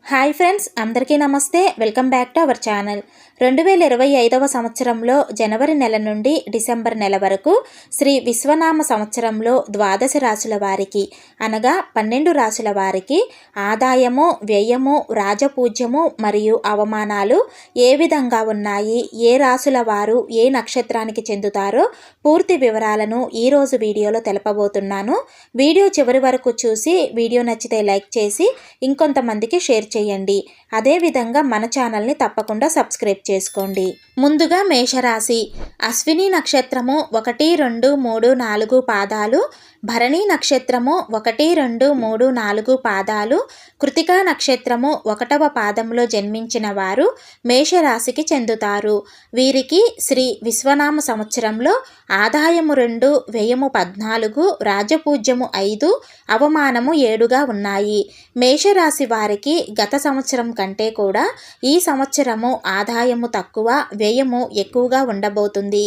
Hi friends, అందరికీ నమస్తే. Welcome back to our channel. 2025వ సంవత్సరంలో జనవరి నెల నుండి డిసెంబర్ నెల వరకు శ్రీ విశ్వనామ సంవత్సరంలో ద్వాదశ రాశుల వారికి అనగా 12 రాశుల వారికి ఆదాయము, వ్యయము, రాజపూజ్యము మరియు అవమానాలు ఏ విధంగా ఉన్నాయి, ఏ రాశుల వారు ఏ నక్షత్రానికి చెందుతారో పూర్తి వివరాలను ఈరోజు వీడియోలో తెలపబోతున్నాను. వీడియో చివరి వరకు చూసి వీడియో నచ్చితే లైక్ చేసి ఇంకొంతమందికి షేర్ చేయండి. అదేవిధంగా మన ఛానల్ని తప్పకుండా సబ్స్క్రైబ్ చేసుకోండి. ముందుగా మేషరాశి. అశ్విని నక్షత్రము 1, 2, 3, 4 పాదాలు, భరణి నక్షత్రము 1, 2, 3, 4 పాదాలు, కృతికా నక్షత్రము 1వ పాదంలో జన్మించిన వారు మేషరాశికి చెందుతారు. వీరికి శ్రీ విశ్వనామ సంవత్సరంలో ఆదాయము 2, వ్యయము 14, రాజపూజ్యము 5, అవమానము 7గా ఉన్నాయి. మేషరాశి వారికి గత సంవత్సరం కంటే కూడా ఈ సంవత్సరము ఆదాయము తక్కువ, వ్యయము ఎక్కువగా ఉండబోతుంది.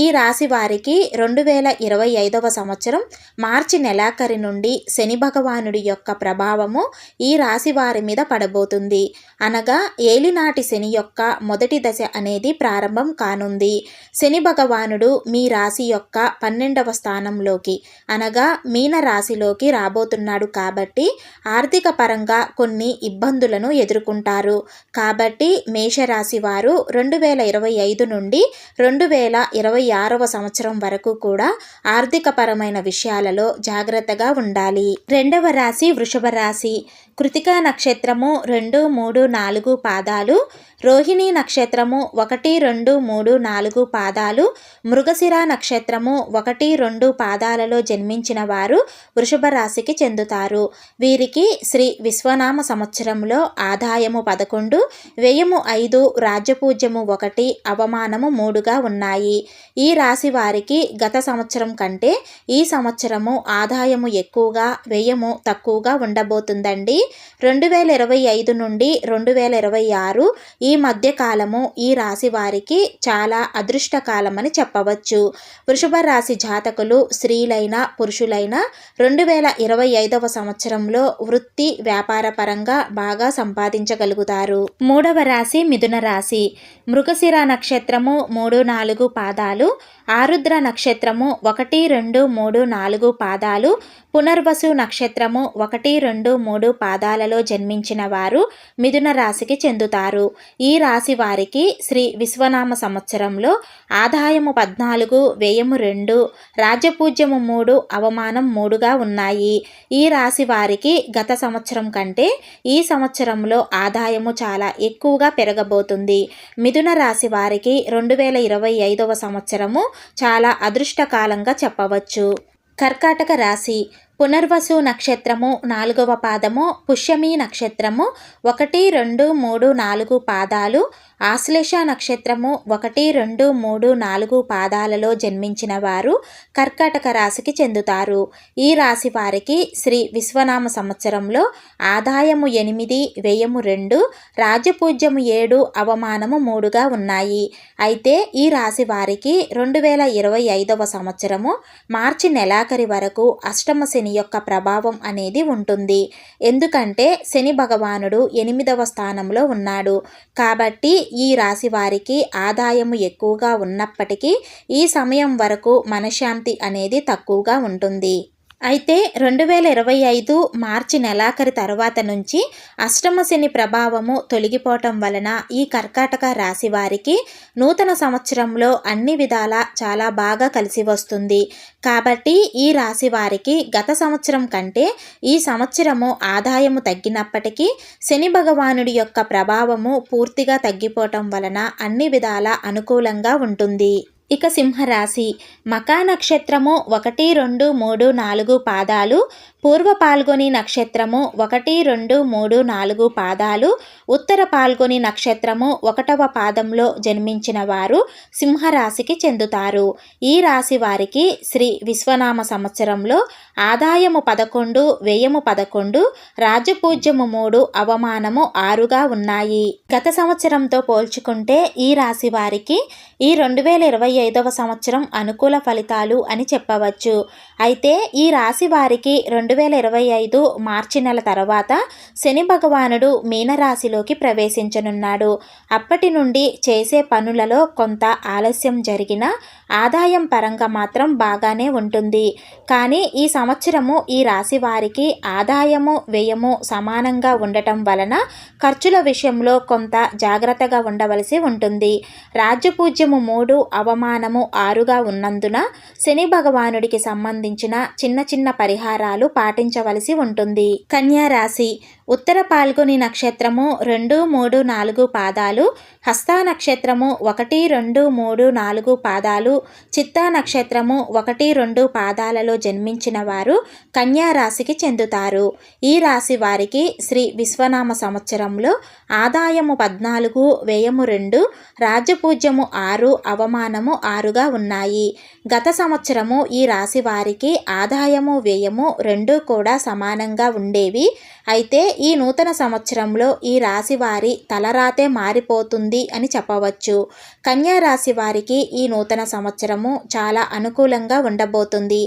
ఈ రాశి వారికి 2025వ సంవత్సరం మార్చి నెలాఖరి నుండి శని భగవానుడి యొక్క ప్రభావము ఈ రాశి వారి మీద పడబోతుంది. అనగా ఏలినాటి శని యొక్క మొదటి దశ అనేది ప్రారంభం కానుంది. శని భగవానుడు మీ రాశి యొక్క 12వ స్థానంలోకి అనగా మీన రాశిలోకి రాబోతున్నాడు. కాబట్టి ఆర్థిక పరంగా కొన్ని ఇబ్బందులను ఎదుర్కొంటారు. కాబట్టి మేషరాశి వారు 2025 నుండి 2026వ సంవత్సరం వరకు కూడా ఆర్థిక పరమైన విషయాలలో జాగ్రత్తగా ఉండాలి. రెండవ రాశి వృషభ రాశి. కృతికా నక్షత్రము 2, 3, 4 పాదాలు, రోహిణి నక్షత్రము 1, 2, 3, 4 పాదాలు, మృగశిర నక్షత్రము 1, 2 పాదాలలో జన్మించిన వారు వృషభ రాశికి చెందుతారు. వీరికి శ్రీ విశ్వనామ సంవత్సరంలో ఆదాయము 11, వ్యయము 5, రాజపూజ్యము 1, అవమానము 3గా ఉన్నాయి. ఈ రాశి వారికి గత సంవత్సరం కంటే ఈ సంవత్సరము ఆదాయము ఎక్కువగా, వ్యయము తక్కువగా ఉండబోతుందండి. 2025 నుండి 2026 ఈ మధ్య కాలము ఈ రాశి వారికి చాలా అదృష్టకాలమని చెప్పవచ్చు. వృషభ రాశి జాతకులు స్త్రీలైన పురుషులైన 2025వ సంవత్సరంలో వృత్తి వ్యాపార పరంగా బాగా సంపాదించగలుగుతారు. మూడవ రాశి మిథున రాశి. మృగశిర నక్షత్రము 3, 4 పాదాలు, ఆరుద్ర నక్షత్రము 1, 2, 3, 4 పాదాలు, పునర్వసు నక్షత్రము 1, 2, 3 పాదాలలో జన్మించిన వారు మిథున రాశికి చెందుతారు. ఈ రాశి వారికి శ్రీ విశ్వనామ సంవత్సరంలో ఆదాయము 14, వ్యయము 2, రాజపూజ్యము 3, అవమానం 3గా ఉన్నాయి. ఈ రాశి వారికి గత సంవత్సరం కంటే ఈ సంవత్సరంలో ఆదాయము చాలా ఎక్కువగా పెరగబోతుంది. మిథున రాశి వారికి 2025వ సంవత్సరము చాలా అదృష్టకాలంగా చెప్పవచ్చు. కర్కాటక రాశి. పునర్వసు నక్షత్రము 4వ పాదము, పుష్యమి నక్షత్రము 1, 2, 3, 4 పాదాలు, ఆశ్లేష నక్షత్రము 1, 2, 3, 4 పాదాలలో జన్మించిన వారు కర్కాటక రాశికి చెందుతారు. ఈ రాశి వారికి శ్రీ విశ్వనామ సంవత్సరంలో ఆదాయము 8, వ్యయము 2, రాజపూజ్యము 7, అవమానము 3గా ఉన్నాయి. అయితే ఈ రాశి వారికి 2025వ సంవత్సరము మార్చి నెలాఖరి వరకు అష్టమ శని యొక్క ప్రభావం అనేది ఉంటుంది. ఎందుకంటే శని భగవానుడు 8వ స్థానంలో ఉన్నాడు. కాబట్టి ఈ రాశి వారికి ఆదాయము ఎక్కువగా ఉన్నప్పటికీ ఈ సమయం వరకు మనశ్శాంతి అనేది తక్కువగా ఉంటుంది. అయితే 2025 మార్చి నెలాఖరి తర్వాత నుంచి అష్టమ శని ప్రభావము తొలగిపోవటం వలన ఈ కర్కాటక రాశి వారికి నూతన సంవత్సరంలో అన్ని విధాలా చాలా బాగా కలిసి వస్తుంది. కాబట్టి ఈ రాశి వారికి గత సంవత్సరం కంటే ఈ సంవత్సరము ఆదాయము తగ్గినప్పటికీ శని భగవానుడి యొక్క ప్రభావము పూర్తిగా తగ్గిపోవటం వలన అన్ని విధాలా అనుకూలంగా ఉంటుంది. ఇక సింహరాశి. మకా నక్షత్రము 1, 2, 3, 4 పాదాలు, పూర్వ పాల్గొని నక్షత్రము 1, 2, 3, 4 పాదాలు, ఉత్తర పాల్గొని నక్షత్రము 1వ పాదంలో జన్మించిన వారు సింహరాశికి చెందుతారు. ఈ రాశి వారికి శ్రీ విశ్వనామ సంవత్సరంలో ఆదాయము 11, వ్యయము 11, రాజపూజ్యము 3, అవమానము 6గా ఉన్నాయి. గత సంవత్సరంతో పోల్చుకుంటే ఈ రాశి వారికి ఈ 2025వ సంవత్సరం అనుకూల ఫలితాలు అని చెప్పవచ్చు. అయితే ఈ రాశి వారికి 2025 మార్చి నెల తర్వాత శని భగవానుడు మీనరాశిలోకి ప్రవేశించనున్నాడు. అప్పటి నుండి చేసే పనులలో కొంత ఆలస్యం జరిగినా ఆదాయం పరంగా మాత్రం బాగానే ఉంటుంది. కానీ ఈ సంవత్సరము ఈ రాశి వారికి ఆదాయము వ్యయము సమానంగా ఉండటం వలన ఖర్చుల విషయంలో కొంత జాగ్రత్తగా ఉండవలసి ఉంటుంది. రాజ్యపూజ్యము 3, అవమానము 6గా ఉన్నందున శని భగవానుడికి సంబంధించిన చిన్న చిన్న పరిహారాలు పాటించవలసి ఉంటుంది. కన్యా రాశి ఉత్తర పాల్గొని నక్షత్రము 2, 3, 4 పాదాలు, హస్తా నక్షత్రము 1, 2, 3, 4 పాదాలు, చిత్తా నక్షత్రము 1, 2 పాదాలలో జన్మించిన వారు కన్యా రాశికి చెందుతారు. ఈ రాశి వారికి శ్రీ విశ్వనామ సంవత్సరంలో ఆదాయము 14, వ్యయము 2, రాజ్యపూజ్యము 6, అవమానము 6గా ఉన్నాయి. గత సంవత్సరము ఈ రాశి వారికి ఆదాయము వ్యయము 2 కూడా సమానంగా ఉండేవి. అయితే ఈ నూతన సంవత్సరంలో ఈ రాశి వారి తలరాతే మారిపోతుంది అని చెప్పవచ్చు. కన్యా రాశి వారికి ఈ నూతన సంవత్సరము చాలా అనుకూలంగా ఉండబోతుంది.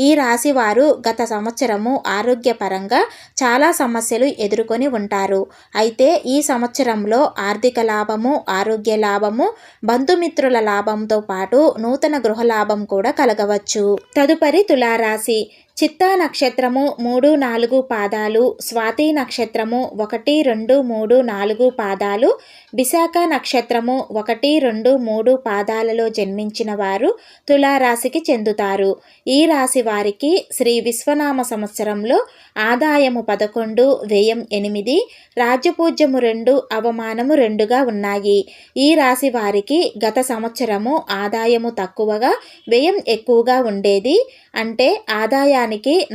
ఈ రాశి వారు గత సంవత్సరము ఆరోగ్యపరంగా చాలా సమస్యలు ఎదుర్కొని ఉంటారు. అయితే ఈ సంవత్సరంలో ఆర్థిక లాభము, ఆరోగ్య లాభము, బంధుమిత్రుల లాభంతో పాటు నూతన గృహ లాభం కూడా కలగవచ్చు. తదుపరి తులారాశి చిత్తా నక్షత్రము 3, 4 పాదాలు, స్వాతి నక్షత్రము 1, 2, 3, 4 పాదాలు, విశాఖ నక్షత్రము 1, 2, 3 పాదాలలో జన్మించిన వారు తులారాశికి చెందుతారు. ఈ రాశి వారికి శ్రీ విశ్వనామ సంవత్సరంలో ఆదాయము 11, వ్యయం 8, రాజ్యపూజ్యము 2, అవమానము 2గా ఉన్నాయి. ఈ రాశి వారికి గత సంవత్సరము ఆదాయము తక్కువగా వ్యయం ఎక్కువగా ఉండేది. అంటే ఆదాయానికి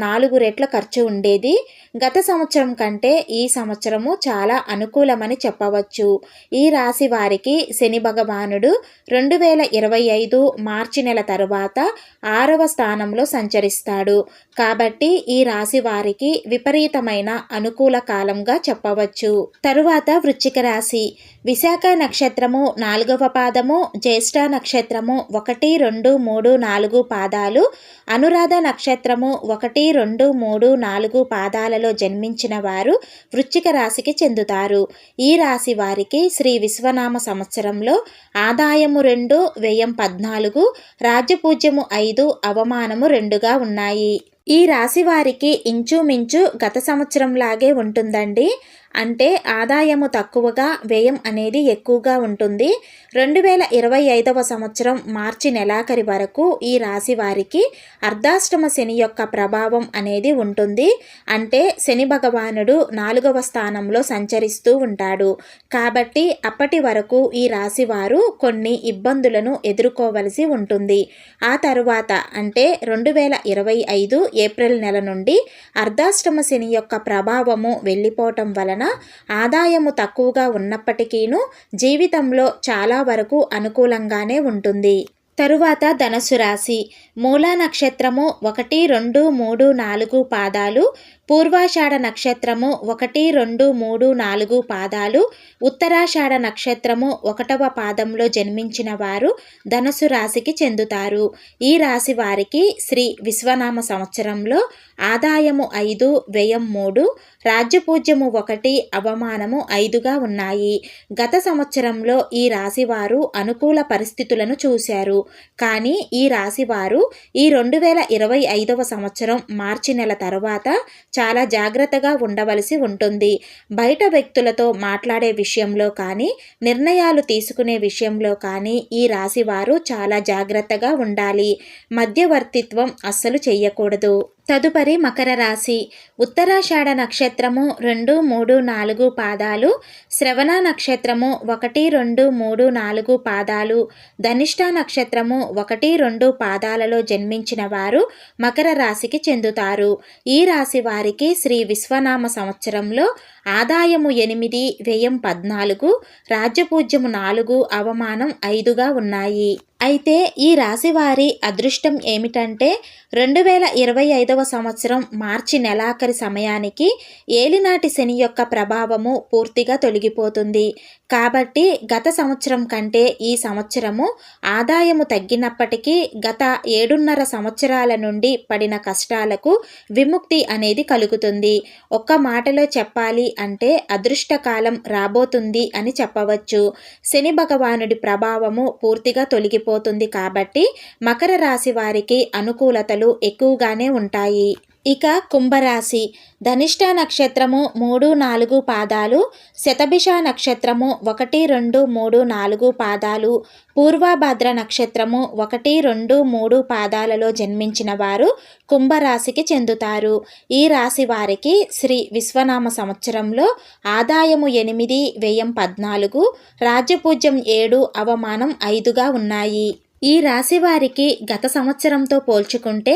4 రెట్ల ఖర్చు ఉండేది. గత సంవత్సరం కంటే ఈ సంవత్సరము చాలా అనుకూలమని చెప్పవచ్చు. ఈ రాశి వారికి శని భగవానుడు 2025 మార్చి నెల తరువాత 6వ స్థానంలో సంచరిస్తాడు. కాబట్టి ఈ రాశి వారికి విపరీతమైన అనుకూల కాలంగా చెప్పవచ్చు. తరువాత వృశ్చిక రాశి విశాఖ నక్షత్రము 4వ పాదము, జ్యేష్ఠ నక్షత్రము 1, 2, 3, 4 పాదాలు, అనురాధ నక్షత్రము 1, 2, 3, 4 పాదాలలో జన్మించిన వారు వృశ్చిక రాశికి చెందుతారు. ఈ రాశి వారికి శ్రీ విశ్వనామ సంవత్సరంలో ఆదాయము 2, వ్యయం 14, రాజ్యపూజ్యము 5, అవమానము 2గా ఉన్నాయి. ఈ రాశి వారికి ఇంచుమించు గత సంవత్సరంలాగే ఉంటుందండి. అంటే ఆదాయము తక్కువగా వ్యయం అనేది ఎక్కువగా ఉంటుంది. 2025వ సంవత్సరం మార్చి నెలాఖరి వరకు ఈ రాశి వారికి అర్ధాష్టమ శని యొక్క ప్రభావం అనేది ఉంటుంది. అంటే శని భగవానుడు 4వ స్థానంలో సంచరిస్తూ ఉంటాడు. కాబట్టి అప్పటి వరకు ఈ రాశి వారు కొన్ని ఇబ్బందులను ఎదుర్కోవలసి ఉంటుంది. ఆ తరువాత అంటే 2025 ఏప్రిల్ నెల నుండి అర్ధాష్టమ శని యొక్క ప్రభావము వెళ్ళిపోవటం వలన ఆదాయము తక్కువగా ఉన్నప్పటికీను జీవితంలో చాలా వరకు అనుకూలంగానే ఉంటుంది. తరువాత ధనుస్సు రాశి మూలా నక్షత్రము 1, 2, 3, 4 పాదాలు, పూర్వాషాఢ నక్షత్రము 1, 2, 3, 4 పాదాలు, ఉత్తరాషాఢ నక్షత్రము 1వ పాదంలో జన్మించిన వారు ధనుసు రాశికి చెందుతారు. ఈ రాశి వారికి శ్రీ విశ్వనామ సంవత్సరంలో ఆదాయము 5, వ్యయం 3, రాజ్యపూజ్యము 1, అవమానము 5గా ఉన్నాయి. గత సంవత్సరంలో ఈ రాశి వారు అనుకూల పరిస్థితులను చూశారు. కానీ ఈ రాశి వారు ఈ 2025వ సంవత్సరం మార్చి నెల తర్వాత చాలా జాగ్రత్తగా ఉండవలసి ఉంటుంది. బయట వ్యక్తులతో మాట్లాడే విషయంలో కానీ, నిర్ణయాలు తీసుకునే విషయంలో కానీ ఈ రాశి వారు చాలా జాగ్రత్తగా ఉండాలి. మధ్యవర్తిత్వం అస్సలు చేయకూడదు. తదుపరి మకర రాశి ఉత్తరాషాఢ నక్షత్రము 2, 3, 4 పాదాలు, శ్రవణ నక్షత్రము 1, 2, 3, 4 పాదాలు, ధనిష్ట నక్షత్రము 1, 2 పాదాలలో జన్మించిన వారు మకర రాశికి చెందుతారు. ఈ రాశి వారికి శ్రీ విశ్వనామ సంవత్సరంలో ఆదాయము 8, వ్యయం 14, రాజ్యపూజ్యము 4, అవమానం 5గా ఉన్నాయి. అయితే ఈ రాశి వారి అదృష్టం ఏమిటంటే 2025వ సంవత్సరం మార్చి నెలాఖరి సమయానికి ఏలినాటి శని యొక్క ప్రభావము పూర్తిగా తొలగిపోతుంది. కాబట్టి గత సంవత్సరం కంటే ఈ సంవత్సరము ఆదాయము తగ్గినప్పటికీ గత 7.5 సంవత్సరాల నుండి పడిన కష్టాలకు విముక్తి అనేది కలుగుతుంది. ఒక్క మాటలో చెప్పాలి అంటే అదృష్టకాలం రాబోతుంది అని చెప్పవచ్చు. శని భగవానుడి ప్రభావము పూర్తిగా తొలగిపోతుంది కాబట్టి మకర రాశి వారికి అనుకూలతలు ఎక్కువగానే ఉంటాయి. ఇక కుంభరాశి ధనిష్ట నక్షత్రము 3, 4 పాదాలు, శతభిష నక్షత్రము 1, 2, 3, 4 పాదాలు, పూర్వభద్ర నక్షత్రము 1, 2, 3 పాదాలలో జన్మించిన వారు కుంభరాశికి చెందుతారు. ఈ రాశి వారికి శ్రీ విశ్వనామ సంవత్సరంలో ఆదాయము 8, వ్యయం 14, రాజ్యపూజ్యం 7, అవమానం 5గా ఉన్నాయి. ఈ రాశి వారికి గత సంవత్సరంతో పోల్చుకుంటే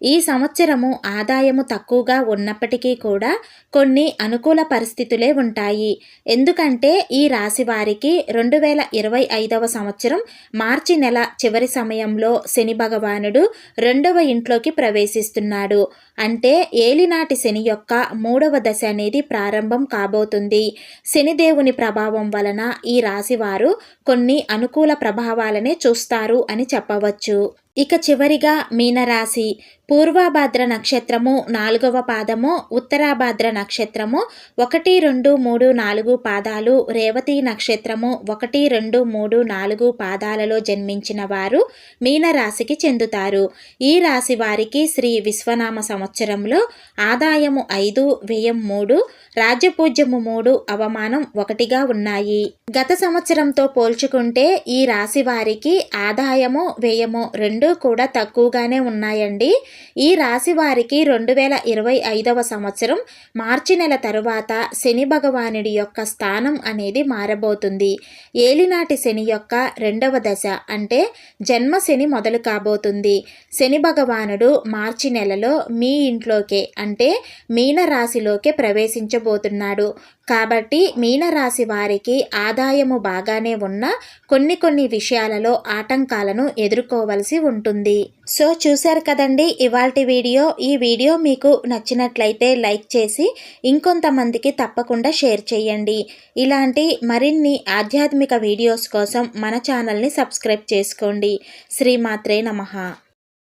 ఈ సంవత్సరము ఆదాయము తక్కువగా ఉన్నప్పటికీ కూడా కొన్ని అనుకూల పరిస్థితులే ఉంటాయి. ఎందుకంటే ఈ రాశి వారికి 2025వ సంవత్సరం మార్చి నెల చివరి సమయంలో శని భగవానుడు 2వ ఇంట్లోకి ప్రవేశిస్తున్నాడు. అంటే ఏలినాటి శని యొక్క 3వ దశ అనేది ప్రారంభం కాబోతుంది. శనిదేవుని ప్రభావం వలన ఈ రాశి వారు కొన్ని అనుకూల ప్రభావాలనే చూస్తారు అని చెప్పవచ్చు. ఇక చివరిగా మీనరాశి పూర్వభద్ర నక్షత్రము 4వ పాదము, ఉత్తరాభద్ర నక్షత్రము 1, 2, 3, 4 పాదాలు, రేవతి నక్షత్రము 1, 2, 3, 4 పాదాలలో జన్మించిన వారు మీనరాశికి చెందుతారు. ఈ రాశి వారికి శ్రీ విశ్వనామ సంవత్సరంలో ఆదాయము 5, వ్యయం 3, రాజ్యపూజ్యము 3, అవమానం 1గా ఉన్నాయి. గత సంవత్సరంతో పోల్చుకుంటే ఈ రాశి వారికి ఆదాయము వ్యయము 2 కూడా తక్కువగానే ఉన్నాయండి. ఈ రాశి వారికి 2025వ సంవత్సరం మార్చి నెల తరువాత శని భగవానుడి యొక్క స్థానం అనేది మారబోతుంది. ఏలినాటి శని యొక్క 2వ దశ అంటే జన్మ శని మొదలు కాబోతుంది. శని భగవానుడు మార్చి నెలలో మీ ఇంట్లోకే అంటే మీనరాశిలోకే ప్రవేశించబోతున్నాడు. కాబట్టి మీనరాశి వారికి ఆదాయము బాగానే ఉన్నా కొన్ని విషయాలలో ఆటంకాలను ఎదుర్కోవలసి ఉంటుంది. సో చూశారు కదండి ఇవాల్టి వీడియో. ఈ వీడియో మీకు నచ్చినట్లయితే లైక్ చేసి ఇంకొంతమందికి తప్పకుండా షేర్ చేయండి. ఇలాంటి మరిన్ని ఆధ్యాత్మిక వీడియోస్ కోసం మన ఛానల్ని సబ్స్క్రైబ్ చేసుకోండి. శ్రీమాత్రే నమః.